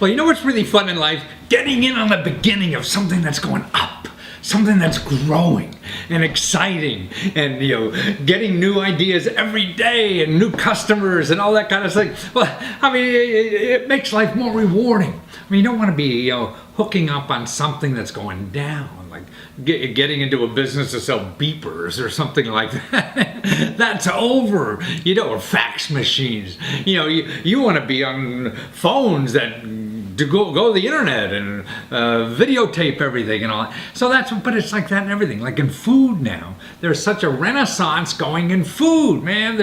Well, you know what's really fun in life? Getting in on the beginning of something that's going up, something that's growing and exciting, and getting new ideas every day and new customers and all that kind of thing. Well, I mean, it makes life more rewarding. I mean, you don't want to be hooking up on something that's going down, like getting into a business to sell beepers or something like that. That's over. Or fax machines. You want to be on phones that to go to the internet and videotape everything and all that. So but it's like that in everything. Like in food now, there's such a renaissance going in food, man.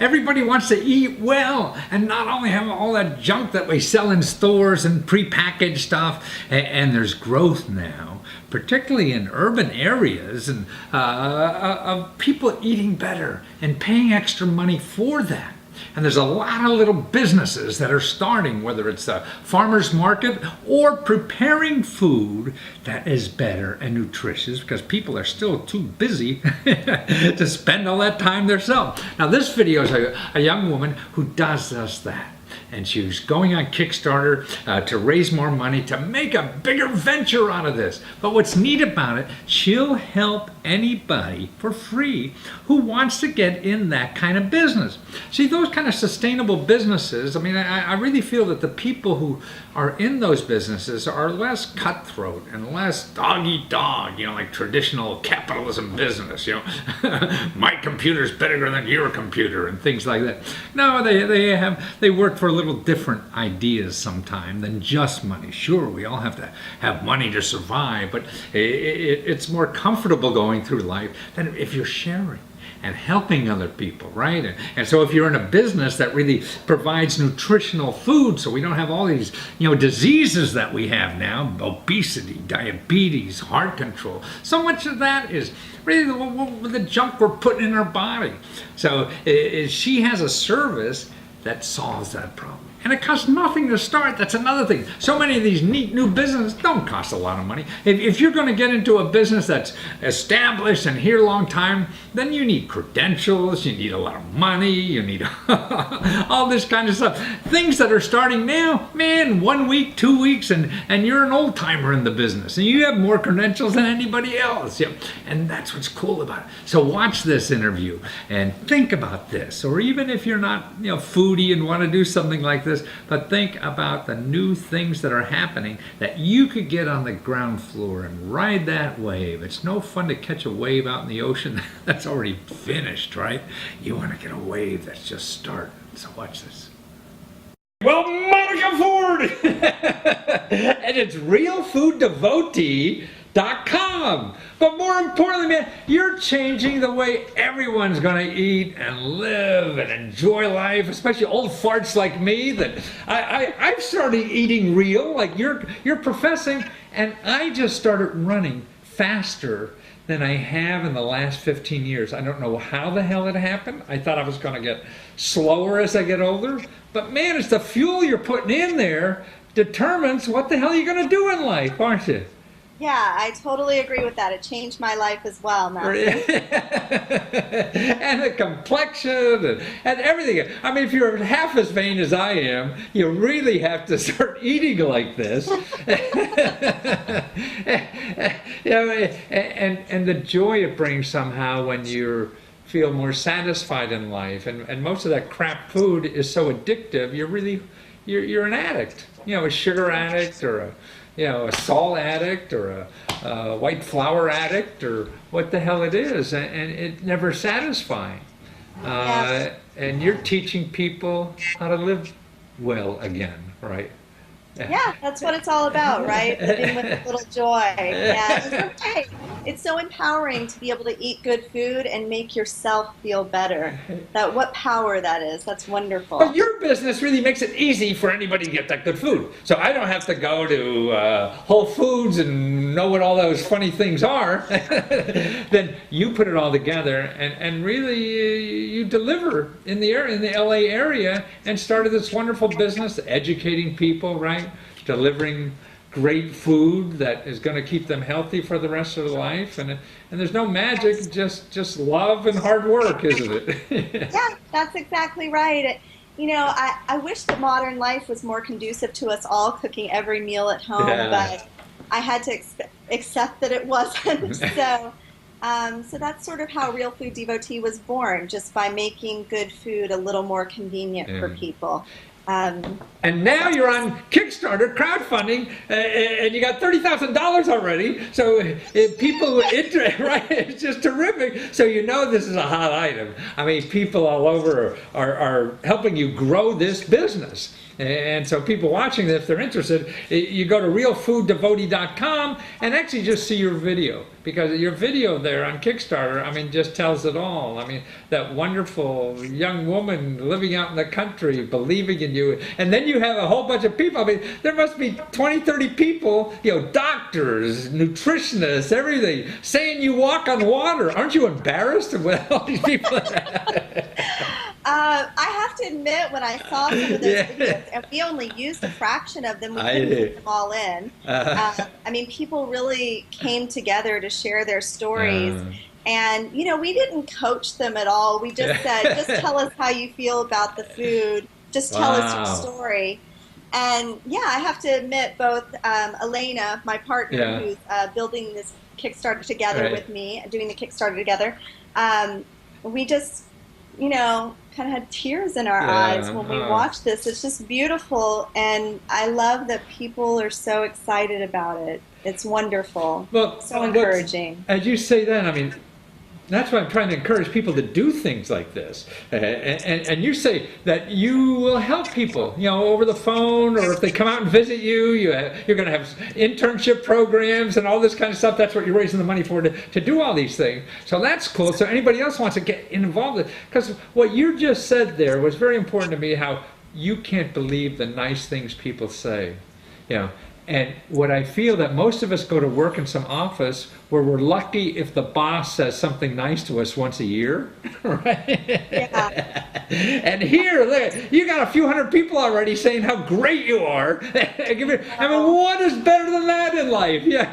Everybody wants to eat well and not only have all that junk that we sell in stores and prepackaged stuff. And there's growth now, particularly in urban areas, and of people eating better and paying extra money for that. And there's a lot of little businesses that are starting, whether it's a farmer's market or preparing food that is better and nutritious, because people are still too busy to spend all that time themselves. Now, this video is a young woman who does just that. And she was going on Kickstarter to raise more money to make a bigger venture out of this. But what's neat about it, she'll help anybody for free who wants to get in that kind of business. See, those kind of sustainable businesses, I mean, I really feel that the people who are in those businesses are less cutthroat and less dog-eat-dog, like traditional capitalism business, my computer's better than your computer and things like that. No, they work for a little different ideas sometime than just money. Sure, we all have to have money to survive, but it's more comfortable going through life than if you're sharing and helping other people, right? And so if you're in a business that really provides nutritional food, so we don't have all these, diseases that we have now, obesity, diabetes, heart control, so much of that is really the junk we're putting in our body. So she has a service that solves that problem. And it costs nothing to start. That's another thing. So many of these neat new businesses don't cost a lot of money. If you're going to get into a business that's established and here a long time, then you need credentials, you need a lot of money, you need all this kind of stuff. Things that are starting now, man, 1 week, 2 weeks, and you're an old timer in the business. And you have more credentials than anybody else. And that's what's cool about it. So watch this interview and think about this. Or even if you're not foodie and want to do something like this, but think about the new things that are happening that you could get on the ground floor and ride that wave. It's no fun to catch a wave out in the ocean that's already finished, right? You want to get a wave that's just starting. So watch this. Well, Monica Ford! And it's realfooddevotee.com. But more importantly, man, you're changing the way everyone's going to eat and live and enjoy life, especially old farts like me that I've started eating real, like you're professing, and I just started running faster than I have in the last 15 years. I don't know how the hell it happened. I thought I was going to get slower as I get older, but man, it's the fuel you're putting in there determines what the hell you're going to do in life, aren't you? Yeah, I totally agree with that. It changed my life as well, Matthew. And the complexion and everything. I mean, if you're half as vain as I am, you really have to start eating like this. And the joy it brings somehow when you feel more satisfied in life. And most of that crap food is so addictive, you're an addict. A sugar addict or a salt addict or a white flour addict or what the hell it is, and it's never satisfying. And you're teaching people how to live well again, right? Yeah, that's what it's all about, right? Living with a little joy. Yeah, it's okay. It's so empowering to be able to eat good food and make yourself feel better. What power that is. That's wonderful. But your business really makes it easy for anybody to get that good food. So I don't have to go to Whole Foods and know what all those funny things are. Then you put it all together and really you deliver in the LA area and started this wonderful business educating people, right? Delivering great food that is going to keep them healthy for the rest of their life, and there's no magic, just love and hard work, isn't it? Yeah, that's exactly right. I wish that modern life was more conducive to us all cooking every meal at home, Yeah. but I had to accept that it wasn't. So that's sort of how Real Food Devotee was born, just by making good food a little more convenient for Yeah. people. Um, And now you're on Kickstarter crowdfunding, and you got $30,000 already. So people, right? It's just terrific. So you know this is a hot item. I mean, people all over are helping you grow this business. And so people watching this, if they're interested, you go to realfooddevotee.com and actually just see your video, because your video there on Kickstarter, I mean, just tells it all. I mean, that wonderful young woman living out in the country, believing in you. And then you have a whole bunch of people. I mean, there must be 20, 30 people, doctors, nutritionists, everything, saying you walk on water. Aren't you embarrassed with all these people? I have to admit, when I saw some of those videos, and we only used a fraction of them, we couldn't put them all in. I mean, people really came together to share their stories. And, we didn't coach them at all. We just said, just tell us how you feel about the food. Just tell us your story. And, I have to admit, both Elena, my partner, who's building this Kickstarter together with me, doing the Kickstarter together, we just, kind of had tears in our eyes when we watched this. It's just beautiful, and I love that people are so excited about it. It's wonderful. Well, so encouraging. As you say that, I mean, that's why I'm trying to encourage people to do things like this. And you say that you will help people, over the phone, or if they come out and visit you, you're going to have internship programs and all this kind of stuff. That's what you're raising the money for, to do all these things. So that's cool. So anybody else wants to get involved, because what you just said there was very important to me, how you can't believe the nice things people say. And what I feel that most of us go to work in some office where we're lucky if the boss says something nice to us once a year, right? Yeah. And here, you got a few hundred people already saying how great you are. I mean, what is better than that in life? Yeah.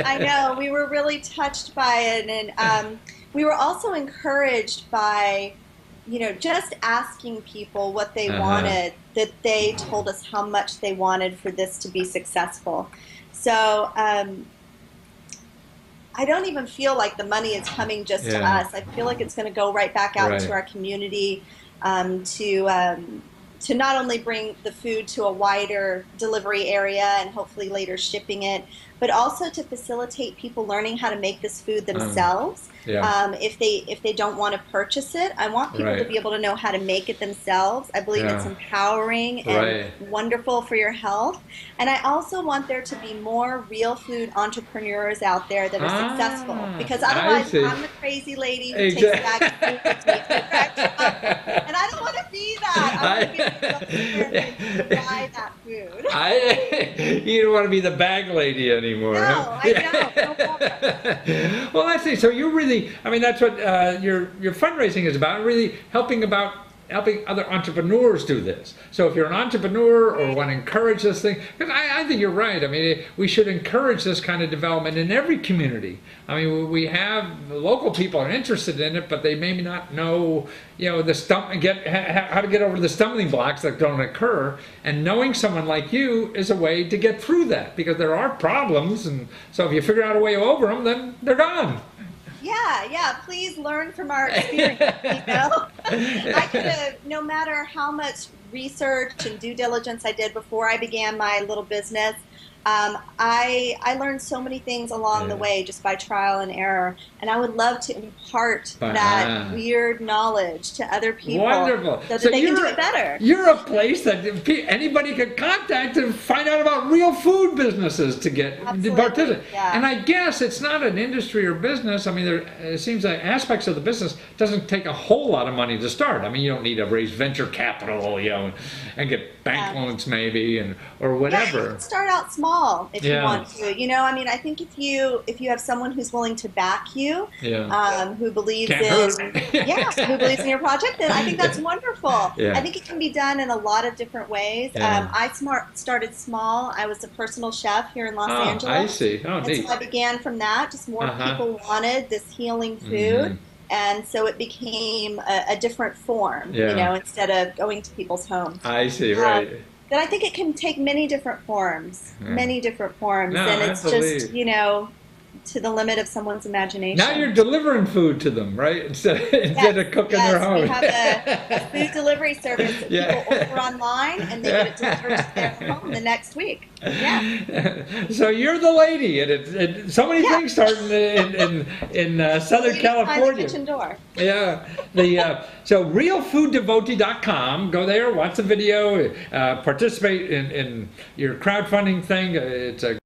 I know. We were really touched by it, and we were also encouraged by, just asking people what they wanted, that they told us how much they wanted for this to be successful. So I don't even feel like the money is coming just to us. I feel like it's going to go right back out to our community, to not only bring the food to a wider delivery area and hopefully later shipping it, but also to facilitate people learning how to make this food themselves. If they don't want to purchase it, I want people to be able to know how to make it themselves. I believe it's empowering and wonderful for your health. And I also want there to be more real food entrepreneurs out there that are successful, because otherwise I'm the crazy lady who takes a bag of food with me to the restaurant, and I don't want to be that. I want to be able to go there and buy that food. You don't want to be the bag lady anymore. No, I don't. Well, I see. So you're really, I mean, that's what your fundraising is about, really helping other entrepreneurs do this. So if you're an entrepreneur or want to encourage this thing, because I think you're right. I mean, we should encourage this kind of development in every community. I mean, we have local people are interested in it, but they may not know, how to get over the stumbling blocks that don't occur. And knowing someone like you is a way to get through that, because there are problems, and so if you figure out a way over them, then they're gone. Yeah, please learn from our experience, I could have, no matter how much research and due diligence I did before I began my little business, I learned so many things along the way just by trial and error, and I would love to impart that weird knowledge to other people. Wonderful. So that they can do it better. You're a place that anybody could contact to find out about real food businesses to get participate. Yeah. And I guess it's not an industry or business. I mean, it seems like aspects of the business doesn't take a whole lot of money to start. I mean, you don't need to raise venture capital, and get bank loans maybe, or whatever. You can start out small if you want to. I mean, I think if you have someone who's willing to back you, who believes who believes in your project, then I think that's wonderful. I think it can be done in a lot of different ways. I started small. I was a personal chef here in Los Angeles. I see. Oh, neat. So I began from that. Just more people wanted this healing food. And so it became a different form, Yeah. you know, instead of going to people's homes. I see, right. But I think it can take many different forms, Yeah. many different forms. No, And I it's believe. just, you know, to the limit of someone's imagination. Now you're delivering food to them, right? Instead of cooking their home. We have a food delivery service that Yeah. people order online, and they get it delivered to their home the next week. Yeah. So you're the lady, and so many Yeah. things starting in Southern Lady behind the California. kitchen door. Yeah, so realfooddevotee.com. Go there, watch the video, participate in your crowdfunding thing. It's a